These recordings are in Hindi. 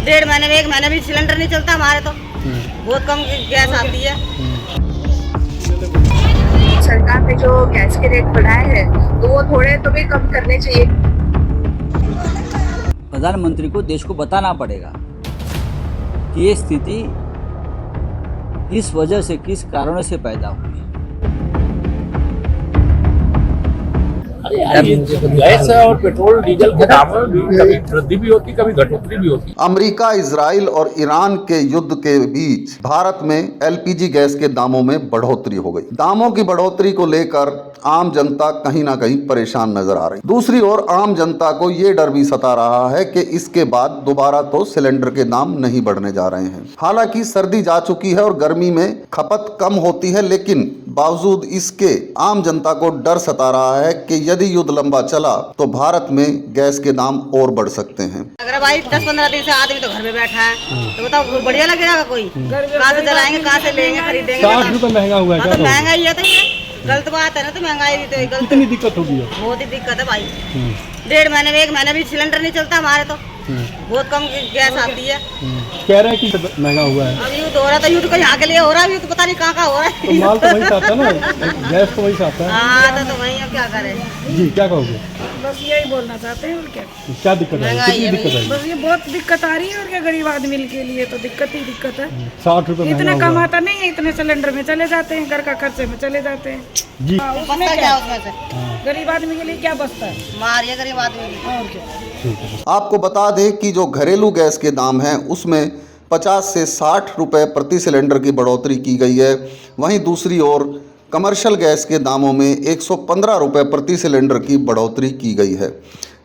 डेढ़ महीने में, एक महीने भी सिलेंडर नहीं चलता हमारे तो। बहुत कम गैस आती है। सरकार ने जो गैस के रेट बढ़ाए हैं तो वो थोड़े तो भी कम करने चाहिए। प्रधानमंत्री को देश को बताना पड़ेगा कि ये स्थिति किस वजह से, किस कारणों से पैदा हुई है। गैस और पेट्रोल डीजल के दामों में कभी वृद्धि भी होती, कभी घटोतरी भी होती। अमेरिका, इजराइल और ईरान के युद्ध के बीच भारत में एलपीजी गैस के दामों में बढ़ोतरी हो गई। दामों की बढ़ोतरी को लेकर आम जनता कहीं ना कहीं परेशान नजर आ रही। दूसरी ओर आम जनता को ये डर भी सता रहा है कि इसके बाद दोबारा तो सिलेंडर के दाम नहीं बढ़ने जा रहे हैं। हालांकि सर्दी जा चुकी है और गर्मी में खपत कम होती है, लेकिन बावजूद इसके आम जनता को डर सता रहा है कि यदि युद्ध लंबा चला तो भारत में गैस के दाम और बढ़ सकते हैं। अगर भाई 10-15 दिन से आदमी तो घर में बैठा है तो बताओ बढ़िया लगेगा कोई? कहाँ से जलाएंगे, कहाँ से लेंगे, खरीदेंगे? 60 रुपए महंगा हुआ है। हाँ, तो महंगा ही है तो ये गलत बात है ना। तो महंगाई भी तो गलत, कितनी दिक्कत होगी? बहुत ही दिक्कत है भाई। डेढ़ महीने में, एक महीने भी सिलेंडर नहीं चलता हमारे तो। बहुत कम गैस आती है। कह रहे हैं कि महंगा हुआ है। अब युद्ध हो रहा था, युद्ध को यहाँ के लिए हो रहा है, युद्ध पता नहीं कहाँ कहाँ हो रहा है। तो माल तो वही से आता है ना, गैस तो वही से आता है। हाँ तो वही, अब क्या करें जी, क्या कहोगे? बस यही बोलना चाहते हैं और क्या दिक्कत है? कितनी दिक्कत है? बस ये बहुत दिक्कत आ रही है और क्या, गरीब आदमी के लिए तो दिक्कत ही दिक्कत है। 60 रुपए महंगा इतना हुआ है। कमाता नहीं है, इतने सिलेंडर में चले जाते हैं, घर का खर्चे में चले जाते हैं। जी, बचता क्या उसमें से? गरीब आदमी के लिए क्या बचता है? मारिए गरीब आदमी की। और क्या। आपको बता दें कि जो घरेलू गैस के दाम हैं उसमें 50 से 60 रुपए प्रति सिलेंडर की बढ़ोतरी की गई है। वहीं दूसरी ओर कमर्शियल गैस के दामों में 115 रुपए प्रति सिलेंडर की बढ़ोतरी की गई है।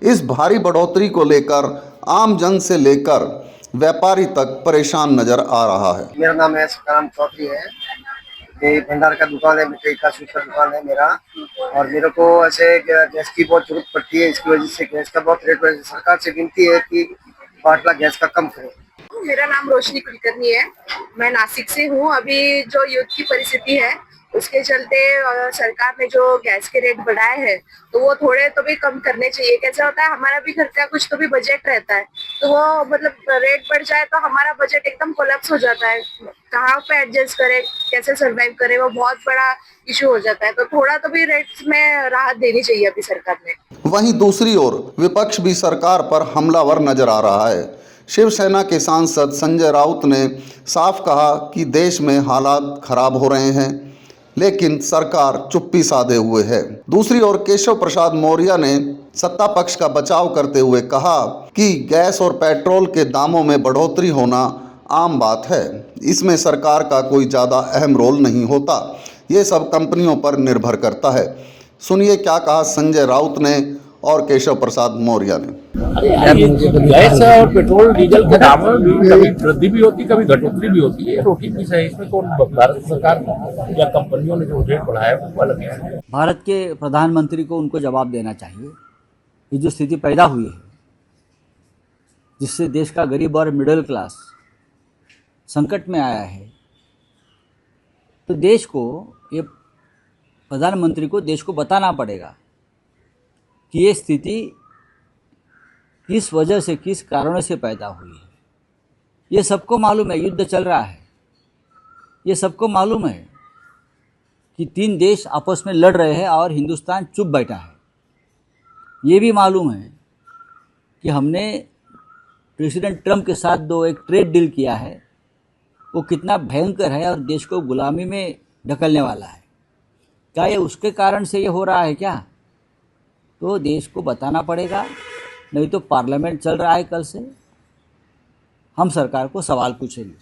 इस भारी बढ़ोतरी को लेकर आम जन से लेकर व्यापारी तक परेशान नजर आ रहा है। मेरा नाम है सकाराम चौधरी है। ये भंडार का दुकान है, मिठाई का स्वीट का दुकान है मेरा। और मेरे को ऐसे गैस की बहुत जरूरत पड़ती है, इसकी वजह से गैस का बहुत रेट बढ़। सरकार से विनती है कि बाटला गैस का कम करें। मेरा नाम रोशनी कुलकर्णी है, मैं नासिक से हूँ। अभी जो युद्ध की परिस्थिति है उसके चलते सरकार ने जो गैस के रेट बढ़ाए हैं तो वो थोड़े तो भी कम करने चाहिए। कैसा होता है, हमारा भी घर का कुछ तो भी बजट रहता है, तो वो मतलब रेट बढ़ जाए तो हमारा बजट एकदम कोलैप्स हो जाता है। कहाँ पे एडजस्ट करें, कैसे सरवाइव करें, वो बहुत बड़ा इशू हो जाता है। तो थोड़ा तो भी रेट्स में राहत देनी चाहिए अभी सरकार ने। वहीं दूसरी ओर विपक्ष भी सरकार पर हमलावर नजर आ रहा है। शिवसेना के सांसद संजय राउत ने साफ कहा कि देश में हालात खराब हो रहे हैं, लेकिन सरकार चुप्पी साधे हुए है। दूसरी ओर केशव प्रसाद मौर्य ने सत्ता पक्ष का बचाव करते हुए कहा कि गैस और पेट्रोल के दामों में बढ़ोतरी होना आम बात है, इसमें सरकार का कोई ज़्यादा अहम रोल नहीं होता, ये सब कंपनियों पर निर्भर करता है। सुनिए क्या कहा संजय राउत ने और केशव प्रसाद मौर्य ने। गैस और पेट्रोल डीजल के दामों में कभी वृद्धि भी होती, कभी घटोतरी भी होती है। रोटी पीस है, इसमें कौन, भारत सरकार या कंपनियों ने जो रेट बढ़ाया है वो अलग है। भारत के प्रधानमंत्री को उनको जवाब देना चाहिए कि जो स्थिति पैदा हुई है, जिससे देश का गरीब और मिडिल क्लास संकट में आया है, तो देश को, ये प्रधानमंत्री को देश को बताना पड़ेगा कि ये स्थिति किस वजह से, किस कारणों से पैदा हुई है। ये सबको मालूम है, युद्ध चल रहा है, ये सबको मालूम है कि 3 देश आपस में लड़ रहे हैं और हिंदुस्तान चुप बैठा है। ये भी मालूम है कि हमने प्रेसिडेंट ट्रंप के साथ एक ट्रेड डील किया है, वो कितना भयंकर है और देश को गुलामी में ढकलने वाला है। क्या ये उसके कारण से ये हो रहा है क्या? तो देश को बताना पड़ेगा, नहीं तो पार्लियामेंट चल रहा है कल से, हम सरकार को सवाल पूछेंगे।